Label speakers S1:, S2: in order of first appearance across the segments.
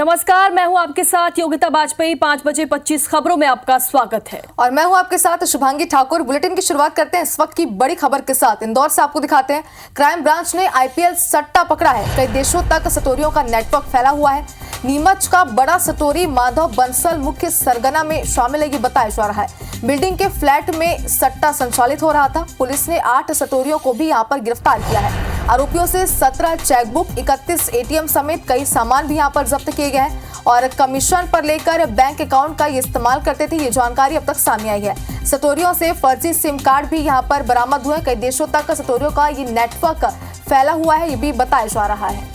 S1: नमस्कार, मैं हूं आपके साथ योगिता बाजपेयी। 5 बजे 25 खबरों में आपका स्वागत है
S2: और मैं हूं आपके साथ शुभांगी ठाकुर। बुलेटिन की शुरुआत करते हैं इस वक्त की बड़ी खबर के साथ। इंदौर से आपको दिखाते हैं, क्राइम ब्रांच ने आईपीएल सट्टा पकड़ा है। कई देशों तक सटोरियों का नेटवर्क फैला हुआ है। नीमच का बड़ा सटोरी माधव बंसल मुख्य सरगना में शामिल है, ये बताया जा रहा है। बिल्डिंग के फ्लैट में सट्टा संचालित हो रहा था। पुलिस ने 8 सटोरियों को भी यहां पर गिरफ्तार किया है। आरोपियों से 17 चेकबुक, 31 एटीएम समेत कई सामान भी यहां पर जब्त किए गए हैं और कमीशन पर लेकर बैंक अकाउंट का इस्तेमाल करते थे, ये जानकारी अब तक सामने आई है। सटोरियों से फर्जी सिम कार्ड भी यहां पर बरामद हुए। कई देशों तक सटोरियों का ये नेटवर्क फैला हुआ है, ये भी बताया जा रहा है।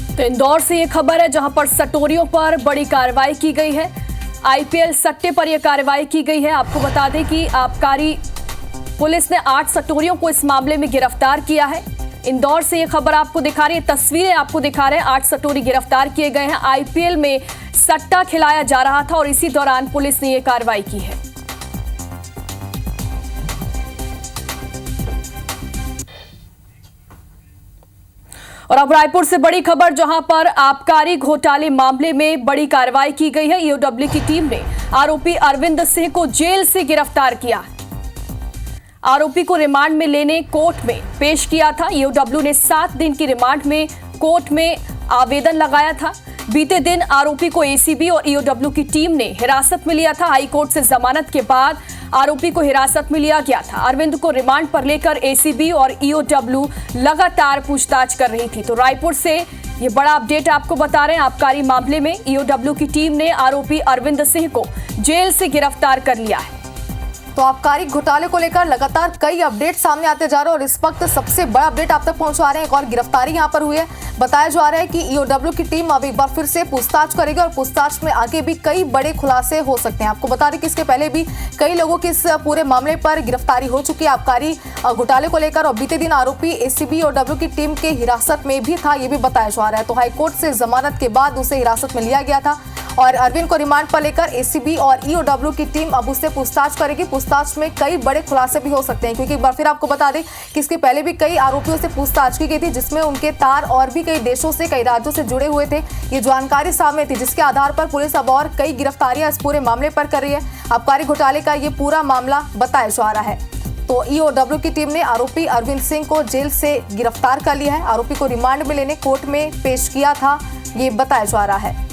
S1: तो इंदौर से ये खबर है जहां पर सटोरियों पर बड़ी कार्रवाई की गई है। आईपीएल सट्टे पर यह कार्रवाई की गई है। आपको बता दें कि आबकारी पुलिस ने 8 सटोरियों को इस मामले में गिरफ्तार किया है। इंदौर से ये खबर आपको दिखा रही है, तस्वीरें आपको दिखा रहे हैं। 8 सटोरी गिरफ्तार किए गए हैं। आईपीएल में सट्टा खिलाया जा रहा था और इसी दौरान पुलिस ने ये कार्रवाई की है। और अब रायपुर से बड़ी खबर, जहां पर आबकारी घोटाले मामले में बड़ी कार्रवाई की गई है। ईओडब्ल्यू की टीम ने आरोपी अरविंद सिंह को जेल से गिरफ्तार किया। आरोपी को रिमांड में लेने कोर्ट में पेश किया था। ईओडब्ल्यू ने 7 दिन की रिमांड में कोर्ट में आवेदन लगाया था। बीते दिन आरोपी को एसीबी और ईओडब्ल्यू की टीम ने हिरासत में लिया था। हाईकोर्ट से जमानत के बाद आरोपी को हिरासत में लिया गया था। अरविंद को रिमांड पर लेकर एसीबी और ईओडब्ल्यू लगातार पूछताछ कर रही थी। तो रायपुर से ये बड़ा अपडेट आपको बता रहे हैं। आबकारी मामले में ईओडब्ल्यू की टीम ने आरोपी अरविंद सिंह को जेल से गिरफ्तार कर लिया है।
S2: तो आबकारी घोटाले को लेकर लगातार कई अपडेट सामने आते जा रहे हैं और इस वक्त सबसे बड़ा अपडेट आप तक पहुंचा रहे हैं। एक और गिरफ्तारी यहां पर हुई है। बताया जा रहा है कि ईओडब्ल्यू की टीम अब एक बार फिर से पूछताछ करेगी और पूछताछ में आगे भी कई बड़े खुलासे हो सकते हैं। आपको बता दें कि इसके पहले भी कई लोगों की इस पूरे मामले पर गिरफ्तारी हो चुकी है आबकारी घोटाले को लेकर। और बीते दिन आरोपी एसीबी ईओडब्ल्यू की टीम के हिरासत में भी था, ये भी बताया जा रहा है। तो हाईकोर्ट से जमानत के बाद उसे हिरासत में लिया गया था और अरविंद को रिमांड पर लेकर एसीबी और ईओडब्ल्यू की टीम अब उससे पूछताछ करेगी। पूछताछ में कई बड़े खुलासे भी हो सकते हैं, क्योंकि एक बार फिर आपको बता दें कि इसके पहले भी कई आरोपियों से पूछताछ की गई थी, जिसमें उनके तार और भी कई देशों से, कई राज्यों से जुड़े हुए थे। ये जानकारी सामने थी, जिसके आधार पर पुलिस अब और कई गिरफ्तारियां इस पूरे मामले पर कर रही है। आबकारी घोटाले का ये पूरा मामला बताया जा रहा है। तो ईओडब्ल्यू की टीम ने आरोपी अरविंद सिंह को जेल से गिरफ्तार कर लिया है। आरोपी को रिमांड में लेने कोर्ट में पेश किया था, ये बताया जा रहा है।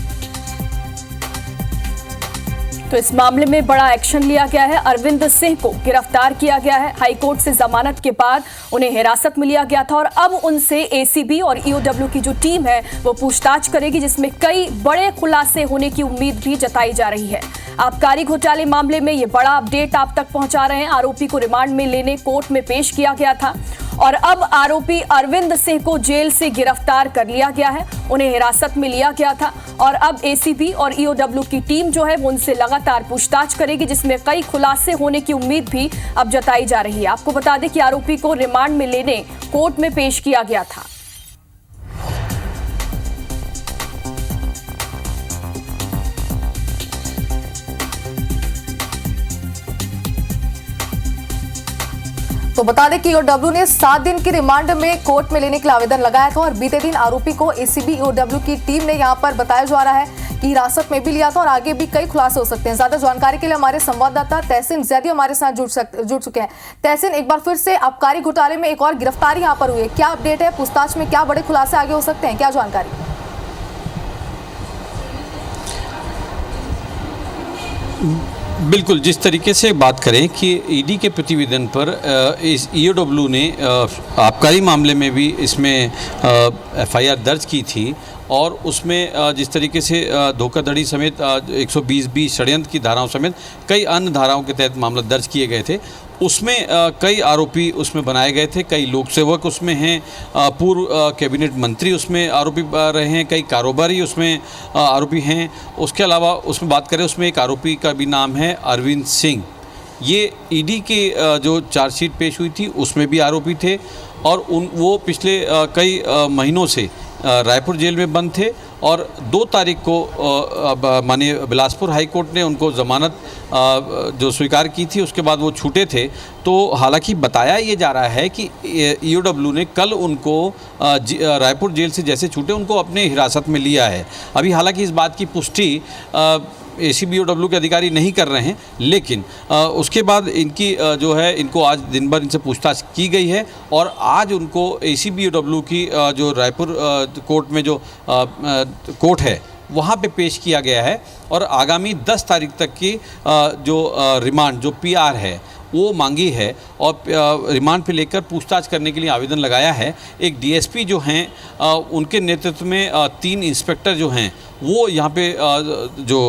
S1: तो इस मामले में बड़ा एक्शन लिया गया है। अरविंद सिंह को गिरफ्तार किया गया है। हाईकोर्ट से जमानत के बाद उन्हें हिरासत में लिया गया था और अब उनसे एसीबी और ईओडब्ल्यू की जो टीम है वो पूछताछ करेगी, जिसमें कई बड़े खुलासे होने की उम्मीद भी जताई जा रही है। आबकारी घोटाले मामले में ये बड़ा अपडेट आप तक पहुंचा रहे हैं। आरोपी को रिमांड में लेने कोर्ट में पेश किया गया था और अब आरोपी अरविंद सिंह को जेल से गिरफ्तार कर लिया गया है। उन्हें हिरासत में लिया गया था और अब एसीबी और ईओडब्ल्यू की टीम जो है वो उनसे लगातार पूछताछ करेगी, जिसमें कई खुलासे होने की उम्मीद भी अब जताई जा रही है। आपको बता दें कि आरोपी को रिमांड में लेने कोर्ट में पेश किया गया था।
S2: तो बता दें कि ईओडब्ल्यू ने 7 दिन की रिमांड में कोर्ट में लेने के लिए आवेदन लगाया था और बीते दिन आरोपी को एसीबी ईओडब्ल्यू की टीम ने यहां पर बताया जा रहा है कि हिरासत में भी लिया था और आगे भी कई खुलासे हो सकते हैं। ज्यादा जानकारी के लिए हमारे संवाददाता तहसीन जैदी हमारे साथ जुड़ चुके हैं। तहसीन, एक बार फिर से आबकारी घोटाले में एक और गिरफ्तारी यहां पर हुई है, क्या अपडेट है? पूछताछ में क्या बड़े खुलासे आगे हो सकते हैं, क्या जानकारी?
S3: बिल्कुल, जिस तरीके से बात करें कि ईडी के प्रतिवेदन पर इस ईओडब्ल्यू ने आबकारी मामले में भी इसमें एफआईआर दर्ज की थी और उसमें जिस तरीके से धोखाधड़ी समेत 120B षड्यंत्र की धाराओं समेत कई अन्य धाराओं के तहत मामला दर्ज किए गए थे। उसमें कई आरोपी उसमें बनाए गए थे, कई लोक सेवक उसमें हैं, पूर्व कैबिनेट मंत्री उसमें आरोपी रहे हैं, कई कारोबारी उसमें आरोपी हैं। उसके अलावा उसमें बात करें, उसमें एक आरोपी का भी नाम है अरविंद सिंह। ये ईडी के जो चार्जशीट पेश हुई थी उसमें भी आरोपी थे और वो पिछले कई महीनों से रायपुर जेल में बंद थे और 2 तारीख को माननीय बिलासपुर हाई कोर्ट ने उनको ज़मानत जो स्वीकार की थी, उसके बाद वो छूटे थे। तो हालांकि बताया ये जा रहा है कि ईओडब्ल्यू ने कल उनको रायपुर जेल से जैसे छूटे उनको अपने हिरासत में लिया है। अभी हालांकि इस बात की पुष्टि एसीबी ईओडब्ल्यू के अधिकारी नहीं कर रहे हैं, लेकिन उसके बाद इनकी जो है इनको आज दिन भर इनसे पूछताछ की गई है और आज उनको एसीबी ईओडब्ल्यू की जो रायपुर कोर्ट में जो कोर्ट है वहाँ पे पेश किया गया है और आगामी 10 तारीख तक की जो रिमांड जो पीआर है वो मांगी है और रिमांड पे लेकर पूछताछ करने के लिए आवेदन लगाया है। एक डीएसपी जो हैं उनके नेतृत्व में 3 इंस्पेक्टर जो हैं वो यहाँ पे जो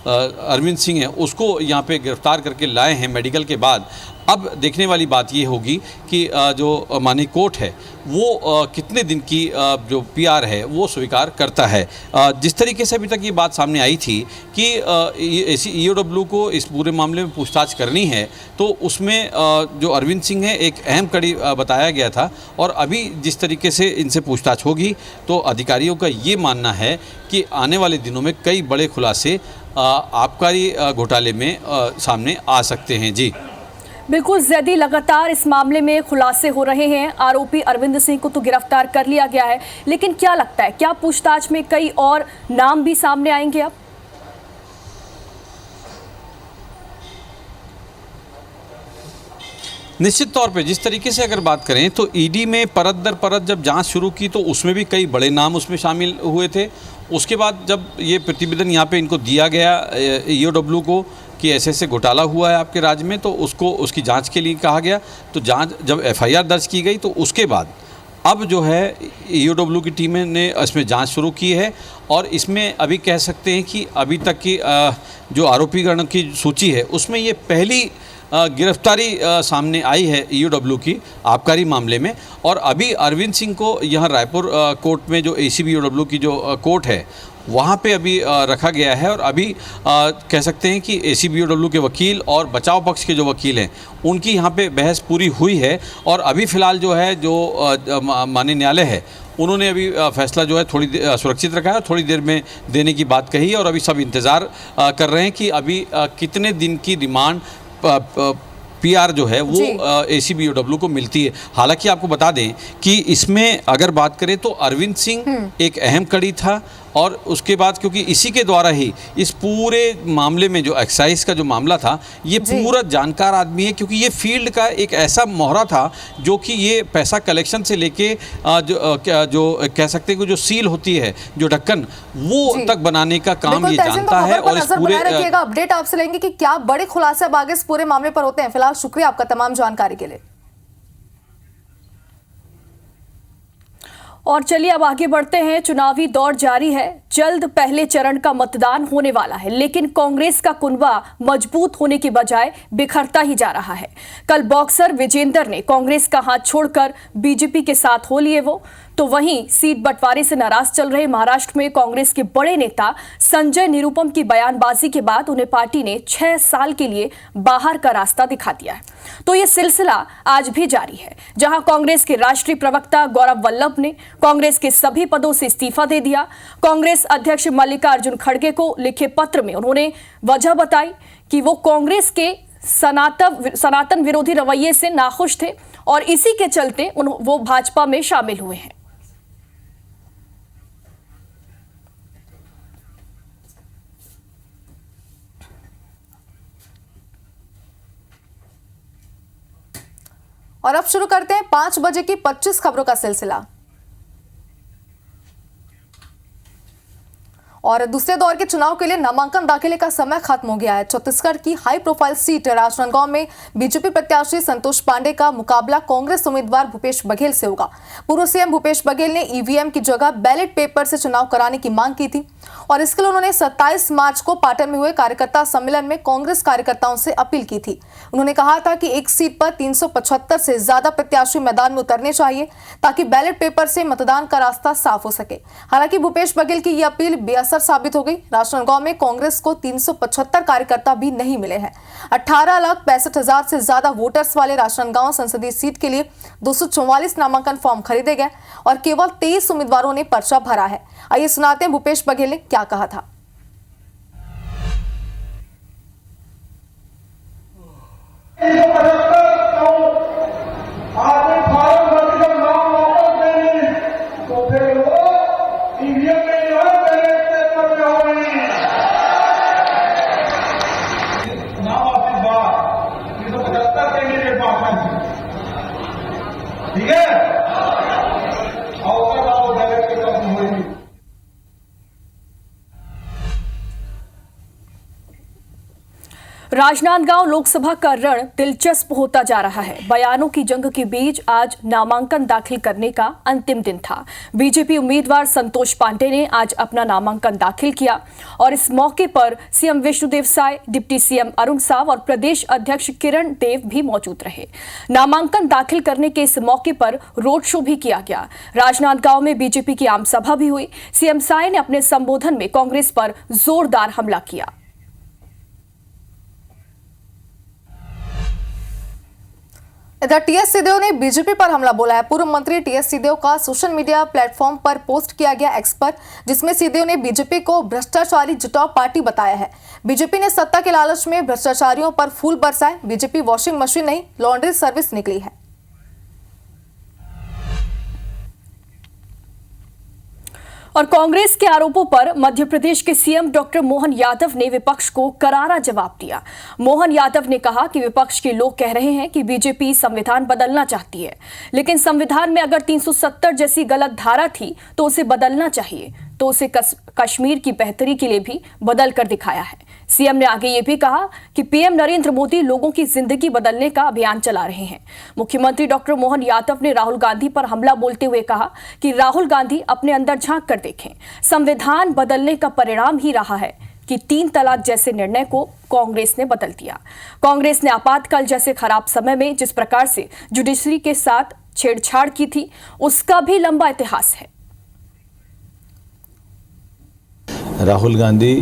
S3: अरविंद सिंह है उसको यहाँ पे गिरफ्तार करके लाए हैं मेडिकल के बाद। अब देखने वाली बात ये होगी कि जो माननीय कोर्ट है वो कितने दिन की जो पीआर है वो स्वीकार करता है। जिस तरीके से अभी तक ये बात सामने आई थी कि ईओडब्ल्यू को इस पूरे मामले में पूछताछ करनी है, तो उसमें जो अरविंद सिंह है एक अहम कड़ी बताया गया था और अभी जिस तरीके से इनसे पूछताछ होगी तो अधिकारियों का ये मानना है कि आने वाले दिनों में कई बड़े खुलासे आबकारी घोटाले में सामने आ सकते हैं। जी
S1: बिल्कुल जैदी, लगातार इस मामले में खुलासे हो रहे हैं। आरोपी अरविंद सिंह को तो गिरफ्तार कर लिया गया है, लेकिन क्या लगता है क्या पूछताछ में कई और नाम भी सामने आएंगे? अब
S3: निश्चित तौर पे जिस तरीके से अगर बात करें तो ईडी में परत दर परत जब जांच शुरू की तो उसमें भी कई बड़े नाम उसमें शामिल हुए थे। उसके बाद जब ये प्रतिवेदन यहाँ पे इनको दिया गया ईओडब्ल्यू को कि ऐसे घोटाला हुआ है आपके राज्य में, तो उसकी जांच के लिए कहा गया। तो जांच जब एफआईआर दर्ज की गई तो उसके बाद अब जो है ईओडब्ल्यू की टीम ने इसमें जांच शुरू की है और इसमें अभी कह सकते हैं कि अभी तक की जो आरोपीगण की सूची है उसमें ये पहली गिरफ्तारी सामने आई है ईओडब्ल्यू की आबकारी मामले में। और अभी अरविंद सिंह को यहाँ रायपुर कोर्ट में जो एसीबी ईओडब्ल्यू की जो कोर्ट है वहाँ पे अभी रखा गया है और अभी कह सकते हैं कि एसीबी ईओडब्ल्यू के वकील और बचाव पक्ष के जो वकील हैं उनकी यहाँ पे बहस पूरी हुई है और अभी फ़िलहाल जो है जो माननीय न्यायालय है उन्होंने अभी फैसला जो है थोड़ी सुरक्षित रखा है, थोड़ी देर में देने की बात कही है और अभी सब इंतज़ार कर रहे हैं कि अभी कितने दिन की रिमांड पीआर जो है वो एसीबी ईओडब्ल्यू को मिलती है। हालांकि आपको बता दें कि इसमें अगर बात करें तो अरविंद सिंह एक अहम कड़ी था और उसके बाद क्योंकि इसी के द्वारा ही इस पूरे मामले में जो एक्साइज का जो मामला था ये पूरा जानकार आदमी है, क्योंकि ये फील्ड का एक ऐसा मोहरा था जो कि ये पैसा कलेक्शन से लेके जो कह सकते हैं कि जो सील होती है जो ढक्कन वो तक बनाने का काम ये जानता है। और इस पूरे
S2: अपडेट आपसे लेंगे कि क्या बड़े खुलासे अब आगे इस पूरे मामले पर होते हैं। फिलहाल शुक्रिया आपका तमाम जानकारी के लिए।
S1: और चलिए अब आगे बढ़ते हैं। चुनावी दौर जारी है, जल्द पहले चरण का मतदान होने वाला है, लेकिन कांग्रेस का कुनबा मजबूत होने की बजाय बिखरता ही जा रहा है। कल बॉक्सर विजेंदर ने कांग्रेस का हाथ छोड़कर बीजेपी के साथ हो लिए वो, तो वहीं सीट बंटवारे से नाराज चल रहे महाराष्ट्र में कांग्रेस के बड़े नेता संजय निरुपम की बयानबाजी के बाद उन्हें पार्टी ने 6 साल के लिए बाहर का रास्ता दिखा दिया है। तो ये सिलसिला आज भी जारी है, जहां कांग्रेस के राष्ट्रीय प्रवक्ता गौरव वल्लभ ने कांग्रेस के सभी पदों से इस्तीफा दे दिया। कांग्रेस अध्यक्ष मल्लिकार्जुन खड़गे को लिखे पत्र में उन्होंने वजह बताई कि वो कांग्रेस के सनातन विरोधी रवैये से नाखुश थे और इसी के चलते वो भाजपा में शामिल हुए हैं।
S2: और अब शुरू करते हैं 5 बजे की 25 खबरों का सिलसिला। और दूसरे दौर के चुनाव के लिए नामांकन दाखिले का समय खत्म हो गया है। छत्तीसगढ़ की हाई प्रोफाइल सीट राजनांदगांव में बीजेपी प्रत्याशी संतोष पांडे का मुकाबला कांग्रेस उम्मीदवार भूपेश बघेल से होगा। पूर्व सीएम भूपेश बघेल ने ईवीएम की जगह बैलेट पेपर से चुनाव कराने की मांग की थी और इसके लिए उन्होंने 27 मार्च को पाटन में हुए कार्यकर्ता सम्मेलन में कांग्रेस कार्यकर्ताओं से अपील की थी। उन्होंने कहा था कि एक सीट पर 375 से ज्यादा प्रत्याशी मैदान में उतरने चाहिए ताकि बैलेट पेपर से मतदान का रास्ता साफ हो सके। हालांकि भूपेश बघेल की यह अपील बेअसर साबित हो गई। राजनांदगांव में कांग्रेस को 375 कार्यकर्ता भी नहीं मिले हैं। 18,65,000 से ज्यादा वोटर्स वाले राजनांदगांव संसदीय सीट के लिए 244 नामांकन फॉर्म खरीदे गए और केवल 23 उम्मीदवारों ने पर्चा भरा है। आइए सुनाते हैं भूपेश बघेल ने क्या कहा था।
S4: ठीक है, आओ डायरेक्ट खत्म होगी।
S1: राजनांदगांव लोकसभा का रण दिलचस्प होता जा रहा है। बयानों की जंग के बीच आज नामांकन दाखिल करने का अंतिम दिन था। बीजेपी उम्मीदवार संतोष पांडे ने आज अपना नामांकन दाखिल किया और इस मौके पर CM Vishnudeo Sai, deputy CM Arun Sao और प्रदेश अध्यक्ष किरण देव भी मौजूद रहे। नामांकन दाखिल करने के इस मौके पर रोड शो भी किया गया। राजनांदगांव में बीजेपी की आम सभा भी हुई। सीएम साय ने अपने संबोधन में कांग्रेस पर जोरदार हमला किया।
S2: इधर टीएस सिंहदेव ने बीजेपी पर हमला बोला है। पूर्व मंत्री टीएस सिंहदेव का सोशल मीडिया प्लेटफॉर्म पर पोस्ट किया गया एक्स पर, जिसमें सिंहदेव ने बीजेपी को भ्रष्टाचारी जुटाव पार्टी बताया है। बीजेपी ने सत्ता के लालच में भ्रष्टाचारियों पर फूल बरसाए। बीजेपी वॉशिंग मशीन नहीं, लॉन्ड्री सर्विस निकली है।
S1: और कांग्रेस के आरोपों पर मध्य प्रदेश के सीएम डॉक्टर मोहन यादव ने विपक्ष को करारा जवाब दिया। मोहन यादव ने कहा कि विपक्ष के लोग कह रहे हैं कि बीजेपी संविधान बदलना चाहती है, लेकिन संविधान में अगर 370 जैसी गलत धारा थी तो उसे बदलना चाहिए, तो उसे कश्मीर की बेहतरी के लिए भी बदल कर दिखाया है। सीएम ने आगे ये भी कहा कि पीएम नरेंद्र मोदी लोगों की जिंदगी बदलने का अभियान चला रहे हैं। मुख्यमंत्री डॉक्टर मोहन यादव ने राहुल गांधी पर हमला बोलते हुए कहा कि राहुल गांधी अपने अंदर झांक कर देखें। संविधान बदलने का परिणाम ही रहा है कि 3 तलाक जैसे निर्णय को कांग्रेस ने बदल दिया। कांग्रेस ने आपातकाल जैसे खराब समय में जिस प्रकार से जुडिशरी के साथ छेड़छाड़ की थी, उसका भी लंबा इतिहास है।
S5: राहुल गांधी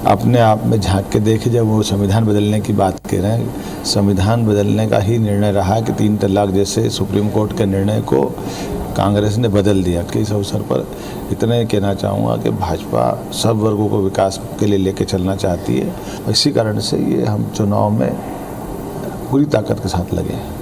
S5: अपने आप में झांक के देखे, जब वो संविधान बदलने की बात कर रहे हैं, संविधान बदलने का ही निर्णय रहा कि 3 तलाक जैसे सुप्रीम कोर्ट के निर्णय को कांग्रेस ने बदल दिया। कि इस अवसर पर इतना ही कहना चाहूँगा कि भाजपा सब वर्गों को विकास के लिए लेके चलना चाहती है। इसी कारण से ये हम चुनाव में पूरी ताकत के साथ लगे हैं।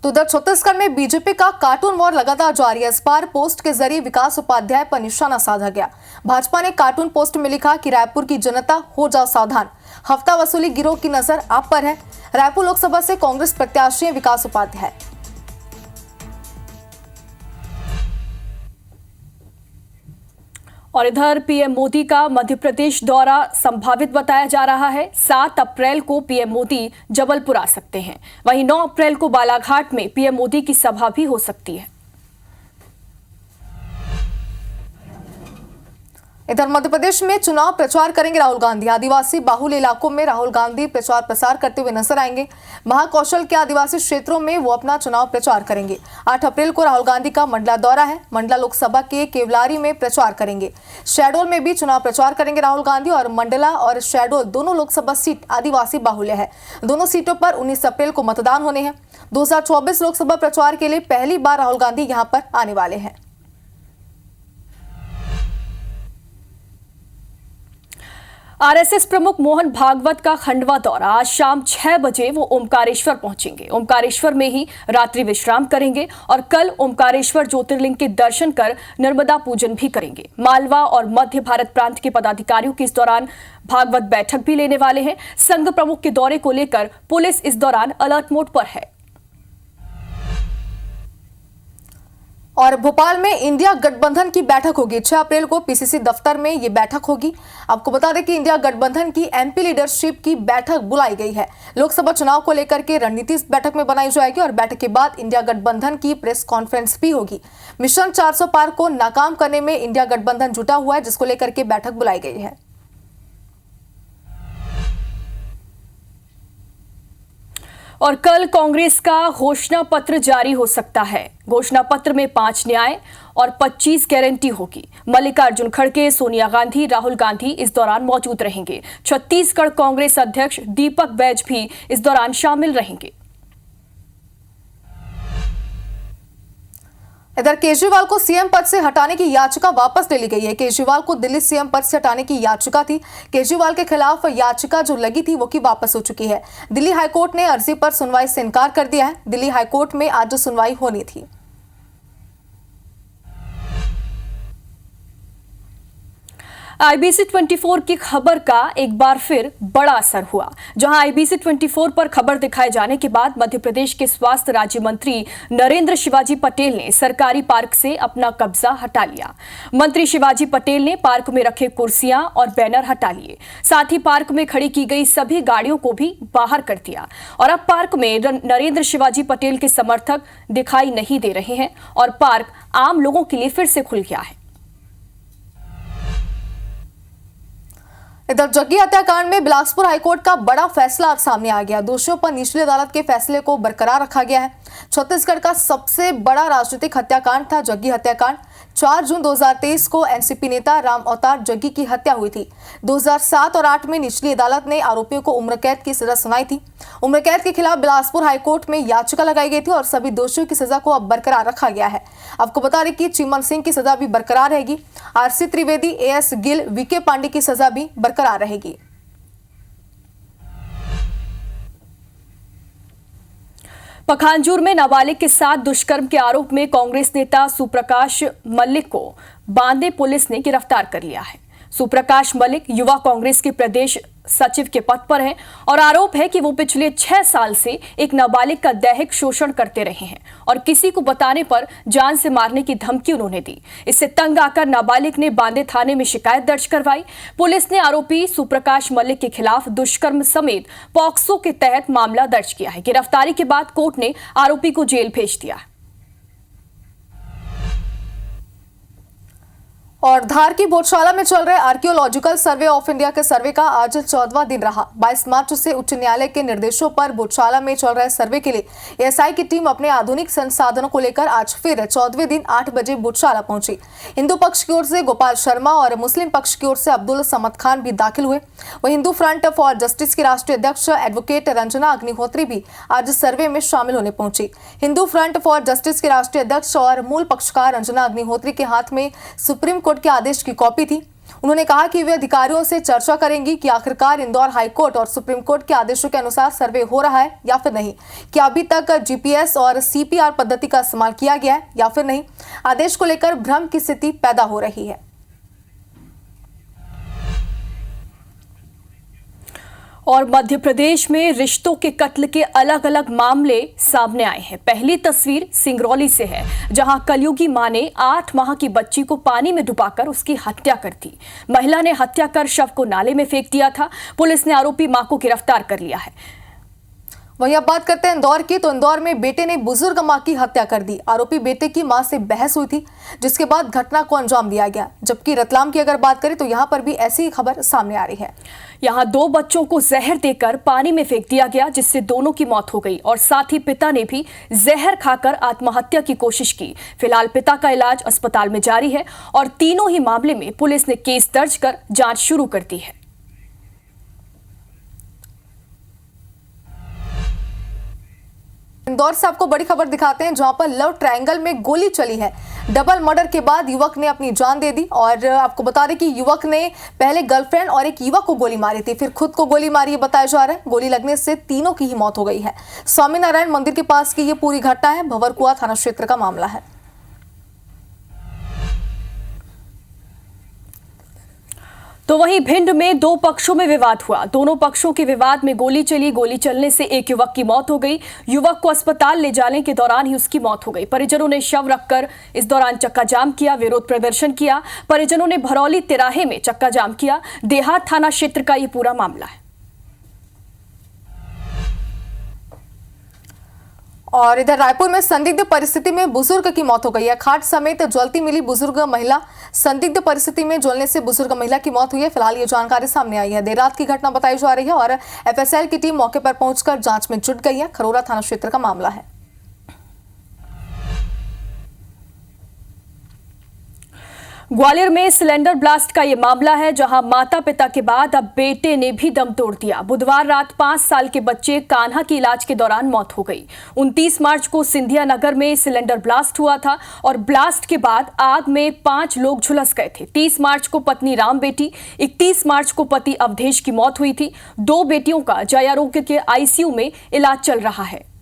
S2: तो उधर छत्तीसगढ़ में बीजेपी का कार्टून वॉर लगातार जारी है। इस बार पोस्ट के जरिए विकास उपाध्याय पर निशाना साधा गया। भाजपा ने कार्टून पोस्ट में लिखा कि रायपुर की जनता हो जाओ सावधान, हफ्ता वसूली गिरोह की नजर आप पर है। रायपुर लोकसभा से कांग्रेस प्रत्याशी विकास उपाध्याय।
S1: और इधर पीएम मोदी का मध्य प्रदेश दौरा संभावित बताया जा रहा है। 7 अप्रैल को पीएम मोदी जबलपुर आ सकते हैं। वहीं 9 अप्रैल को बालाघाट में पीएम मोदी की सभा भी हो सकती है।
S2: इधर मध्य प्रदेश में चुनाव प्रचार करेंगे राहुल गांधी। आदिवासी बाहुल इलाकों में राहुल गांधी प्रचार प्रसार करते हुए नजर आएंगे। महाकौशल के आदिवासी क्षेत्रों में वो अपना चुनाव प्रचार करेंगे। 8 अप्रैल को राहुल गांधी का मंडला दौरा है। मंडला लोकसभा के केवलारी में प्रचार करेंगे। शहडोल में भी चुनाव प्रचार करेंगे राहुल गांधी। और मंडला और शहडोल दोनों लोकसभा सीट आदिवासी बाहुल्य है। दोनों सीटों पर 19 अप्रैल को मतदान होने हैं। 2024 लोकसभा प्रचार के लिए पहली बार राहुल गांधी यहां पर आने वाले हैं।
S1: आरएसएस प्रमुख मोहन भागवत का खंडवा दौरा। आज शाम 6 बजे वो ओमकारेश्वर पहुंचेंगे। ओमकारेश्वर में ही रात्रि विश्राम करेंगे और कल ओमकारेश्वर ज्योतिर्लिंग के दर्शन कर नर्मदा पूजन भी करेंगे। मालवा और मध्य भारत प्रांत के पदाधिकारियों की इस दौरान भागवत बैठक भी लेने वाले हैं। संघ प्रमुख के दौरे को लेकर पुलिस इस दौरान अलर्ट मोड पर है।
S2: और भोपाल में इंडिया गठबंधन की बैठक होगी। 6 अप्रैल को पीसीसी दफ्तर में ये बैठक होगी। आपको बता दें कि इंडिया गठबंधन की एमपी लीडरशिप की बैठक बुलाई गई है। लोकसभा चुनाव को लेकर के रणनीति इस बैठक में बनाई जाएगी और बैठक के बाद इंडिया गठबंधन की प्रेस कॉन्फ्रेंस भी होगी। मिशन 400 पार को नाकाम करने में इंडिया गठबंधन जुटा हुआ है, जिसको लेकर के बैठक बुलाई गई है।
S1: और कल कांग्रेस का घोषणा पत्र जारी हो सकता है। घोषणा पत्र में 5 न्याय और 25 गारंटी होगी। मल्लिकार्जुन खड़गे, सोनिया गांधी, राहुल गांधी इस दौरान मौजूद रहेंगे। छत्तीसगढ़ कांग्रेस अध्यक्ष दीपक बैज भी इस दौरान शामिल रहेंगे।
S2: इधर केजरीवाल को सीएम पद से हटाने की याचिका वापस ले ली गई है। केजरीवाल को दिल्ली सीएम पद से हटाने की याचिका थी। केजरीवाल के खिलाफ याचिका जो लगी थी वो की वापस हो चुकी है। दिल्ली हाईकोर्ट ने अर्जी पर सुनवाई से इनकार कर दिया है। दिल्ली हाईकोर्ट में आज सुनवाई होनी थी।
S1: IBC 24 की खबर का एक बार फिर बड़ा असर हुआ। जहां IBC 24 पर खबर दिखाए जाने के बाद मध्य प्रदेश के स्वास्थ्य राज्य मंत्री नरेंद्र शिवाजी पटेल ने सरकारी पार्क से अपना कब्जा हटा लिया। मंत्री शिवाजी पटेल ने पार्क में रखे कुर्सियां और बैनर हटा लिए। साथ ही पार्क में खड़ी की गई सभी गाड़ियों को भी बाहर कर दिया। और अब पार्क में नरेंद्र शिवाजी पटेल के समर्थक दिखाई नहीं दे रहे हैं और पार्क आम लोगों के लिए फिर से खुल गया है।
S2: इधर जग्गी हत्याकांड में बिलासपुर हाईकोर्ट का बड़ा फैसला आज सामने आ गया। दोषियों पर निचली अदालत के फैसले को बरकरार रखा गया है। छत्तीसगढ़ का सबसे बड़ा राजनीतिक हत्याकांड था जग्गी हत्याकांड। 4 जून 2023 को एनसीपी नेता राम अवतार जग्गी की हत्या हुई थी। 2007 और 8 में निचली अदालत ने आरोपियों को उम्र कैद की सजा सुनाई थी। उम्र कैद के खिलाफ बिलासपुर हाईकोर्ट में याचिका लगाई गई थी और सभी दोषियों की सजा को अब बरकरार रखा गया है। आपको बता दें कि चिमन सिंह की सजा भी बरकरार रहेगी। RC Trivedi, AS Gill, VK Pandey की सजा भी बरकरार रहेगी।
S1: पखांजूर में नाबालिग के साथ दुष्कर्म के आरोप में कांग्रेस नेता सुप्रकाश मलिक को बांदे पुलिस ने गिरफ्तार कर लिया है। सुप्रकाश मलिक युवा कांग्रेस के प्रदेश सचिव के पद पर हैं और आरोप है कि वो पिछले 6 साल से एक नाबालिग का दैहिक शोषण करते रहे हैं और किसी को बताने पर जान से मारने की धमकी उन्होंने दी। इससे तंग आकर नाबालिग ने बांदे थाने में शिकायत दर्ज करवाई। पुलिस ने आरोपी सुप्रकाश मलिक के खिलाफ दुष्कर्म समेत पॉक्सो के तहत मामला दर्ज किया है। गिरफ्तारी के बाद कोर्ट ने आरोपी को जेल भेज दिया।
S2: और धार की बोधशाला में चल रहे आर्कियोलॉजिकल सर्वे ऑफ इंडिया के सर्वे का आज 14वां दिन रहा। 22 मार्च से उच्च न्यायालय के निर्देशों पर बोधशाला में चल रहे सर्वे के लिए एएसआई की टीम अपने आधुनिक संसाधनों को लेकर आज फिर 14वें दिन 8 बजे बोधशाला पहुंची। हिंदू पक्ष की ओर से गोपाल शर्मा और मुस्लिम पक्ष की ओर से अब्दुल समद खान भी दाखिल हुए। वह हिंदू फ्रंट फॉर जस्टिस की राष्ट्रीय अध्यक्ष एडवोकेट रंजना अग्निहोत्री भी आज सर्वे में शामिल होने पहुंची। हिंदू फ्रंट फॉर जस्टिस के राष्ट्रीय अध्यक्ष और मूल पक्षकार रंजना अग्निहोत्री के हाथ में सुप्रीम कोर्ट के आदेश की कॉपी थी। उन्होंने कहा कि वे अधिकारियों से चर्चा करेंगी कि आखिरकार इंदौर हाईकोर्ट और सुप्रीम कोर्ट के आदेशों के अनुसार सर्वे हो रहा है या फिर नहीं, क्या अभी तक जीपीएस और सीपीआर पद्धति का इस्तेमाल किया गया है या फिर नहीं। आदेश को लेकर भ्रम की स्थिति पैदा हो रही है।
S1: और मध्य प्रदेश में रिश्तों के कत्ल के अलग अलग मामले सामने आए हैं। पहली तस्वीर सिंगरौली से है, जहां कलयुगी मां ने 8 माह की बच्ची को पानी में डुबाकर उसकी हत्या कर दी। महिला ने हत्या कर शव को नाले में फेंक दिया था। पुलिस ने आरोपी मां को गिरफ्तार कर लिया है।
S2: वहीं अब बात करते हैं इंदौर की। तो इंदौर में बेटे ने बुजुर्ग मां की हत्या कर दी। आरोपी बेटे की मां से बहस हुई थी, जिसके बाद घटना को अंजाम दिया गया। जबकि रतलाम की अगर बात करें तो यहां पर भी ऐसी ही खबर सामने आ रही है।
S1: यहां 2 बच्चों को जहर देकर पानी में फेंक दिया गया, जिससे दोनों की मौत हो गई और साथ ही पिता ने भी जहर खाकर आत्महत्या की कोशिश की। फिलहाल पिता का इलाज अस्पताल में जारी है और तीनों ही मामले में पुलिस ने केस दर्ज कर जांच शुरू कर दी है।
S2: इंदौर से आपको बड़ी खबर दिखाते हैं, जहां पर लव ट्रायंगल में गोली चली है। डबल मर्डर के बाद युवक ने अपनी जान दे दी। और आपको बता दें कि युवक ने पहले गर्लफ्रेंड और एक युवक को गोली मारी थी, फिर खुद को गोली मारी बताया जा रहा है। गोली लगने से तीनों की ही मौत हो गई है। स्वामीनारायण मंदिर के पास की ये पूरी घटना है। भंवरकुआ थाना क्षेत्र का मामला है।
S1: तो वहीं भिंड में 2 पक्षों में विवाद हुआ। दोनों पक्षों के विवाद में गोली चली। गोली चलने से एक युवक की मौत हो गई। युवक को अस्पताल ले जाने के दौरान ही उसकी मौत हो गई। परिजनों ने शव रखकर इस दौरान चक्का जाम किया, विरोध प्रदर्शन किया। परिजनों ने भरौली तिराहे में चक्का जाम किया। देहात थाना क्षेत्र का ये पूरा मामला है।
S2: और इधर रायपुर में संदिग्ध परिस्थिति में बुजुर्ग की मौत हो गई है। खाट समेत जलती मिली बुजुर्ग महिला। संदिग्ध परिस्थिति में जलने से बुजुर्ग महिला की मौत हुई है। फिलहाल ये जानकारी सामने आई है। देर रात की घटना बताई जा रही है और एफएसएल की टीम मौके पर पहुंचकर जांच में जुट गई है। खरोरा थाना क्षेत्र का मामला है।
S1: ग्वालियर में सिलेंडर ब्लास्ट का ये मामला है, जहां माता पिता के बाद अब बेटे ने भी दम तोड़ दिया। बुधवार रात 5 साल के बच्चे कान्हा की इलाज के दौरान मौत हो गई। 29 मार्च को सिंधिया नगर में सिलेंडर ब्लास्ट हुआ था और ब्लास्ट के बाद आग में 5 लोग झुलस गए थे। 30 मार्च को पत्नी राम बेटी, 31 मार्च को पति अवधेश की मौत हुई थी। 2 बेटियों का जय आरोग्य के आईसीयू में इलाज चल रहा है।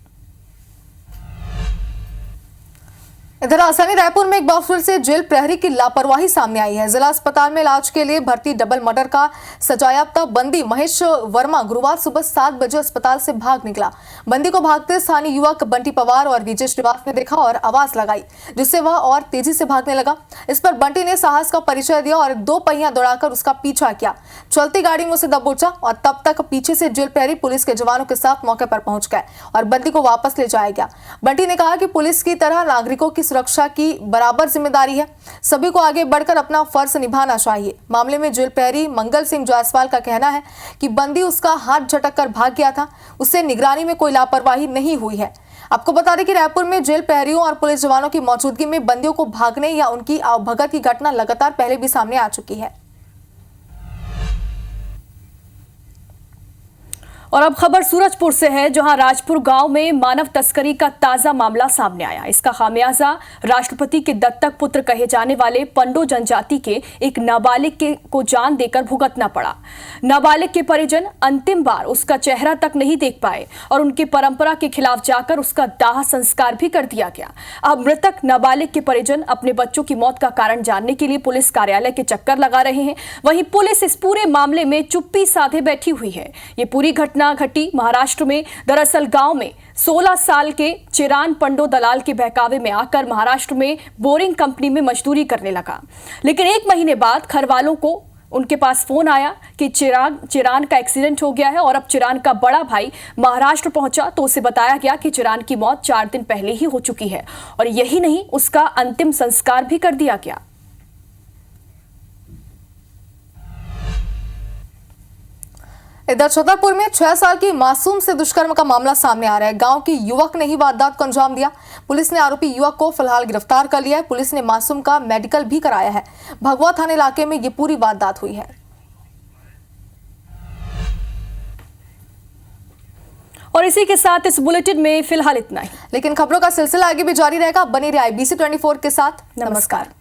S2: इधर राजधानी रायपुर में एक बार फिर से जेल प्रहरी की लापरवाही सामने आई है। जिला अस्पताल में इलाज के लिए भर्ती डबल मर्डर का सजायाफ्ता बंदी महेश वर्मा गुरुवार सुबह 7 बजे अस्पताल से भाग निकला। बंदी को भागते स्थानीय युवक बंटी पवार और विजय श्रीवास ने देखा और आवाज लगाई, जिससे वह और तेजी से भागने लगा। इस पर बंटी ने साहस का परिचय दिया और 2 पहिया दौड़ाकर उसका पीछा किया। चलती गाड़ी में उसे दबोचा और तब तक पीछे से जेल प्रहरी पुलिस के जवानों के साथ मौके पर पहुंच गए और बंदी को वापस ले जाया गया। बंटी ने कहा कि पुलिस की तरह नागरिकों की सुरक्षा की बराबर जिम्मेदारी है। सभी को आगे बढ़कर अपना फर्ज निभाना चाहिए। मामले में जेल प्रहरी मंगल सिंह जायसवाल का कहना है कि बंदी उसका हाथ झटक कर भाग गया था। उससे निगरानी में कोई लापरवाही नहीं हुई है। आपको बता दें कि रायपुर में जेल प्रहरियों और पुलिस जवानों की मौजूदगी में बंदियों को भागने या उनकी आवभगत की घटना लगातार पहले भी सामने आ चुकी है।
S1: और अब खबर सूरजपुर से है, जहां राजपुर गांव में मानव तस्करी का ताजा मामला सामने आया। इसका खामियाजा राष्ट्रपति के दत्तक पुत्र कहे जाने वाले पंडो जनजाति के एक नाबालिग को जान देकर भुगतना पड़ा। नाबालिग के परिजन अंतिम बार उसका चेहरा तक नहीं देख पाए और उनकी परंपरा के खिलाफ जाकर उसका दाह संस्कार भी कर दिया गया। अब मृतक नाबालिग के परिजन अपने बच्चों की मौत का कारण जानने के लिए पुलिस कार्यालय के चक्कर लगा रहे हैं। वहीं पुलिस इस पूरे मामले में चुप्पी साधे बैठी हुई है। ये पूरी घटना घटी महाराष्ट्र में। दरअसल गांव में 16 साल के चिरान पंडो दलाल के बहकावे में आकर महाराष्ट्र में बोरिंग कंपनी में मजदूरी करने लगा। लेकिन 1 महीने बाद घर वालों को उनके पास फोन आया कि चिरान का एक्सीडेंट हो गया है और अब चिरान का बड़ा भाई महाराष्ट्र पहुंचा तो उसे बताया गया कि चिरान की मौत 4 दिन पहले ही हो चुकी है और यही नहीं, उसका अंतिम संस्कार भी कर दिया गया।
S2: इधर छतरपुर में 6 साल की मासूम से दुष्कर्म का मामला सामने आ रहा है। गांव की युवक ने ही वारदात को अंजाम दिया। पुलिस ने आरोपी युवक को फिलहाल गिरफ्तार कर लिया है। पुलिस ने मासूम का मेडिकल भी कराया है। भगवा थाना इलाके में ये पूरी वारदात हुई है।
S1: और इसी के साथ इस बुलेटिन में फिलहाल इतना ही,
S2: लेकिन खबरों का सिलसिला आगे भी जारी रहेगा। बने रहिए IBC 24 के साथ। नमस्कार।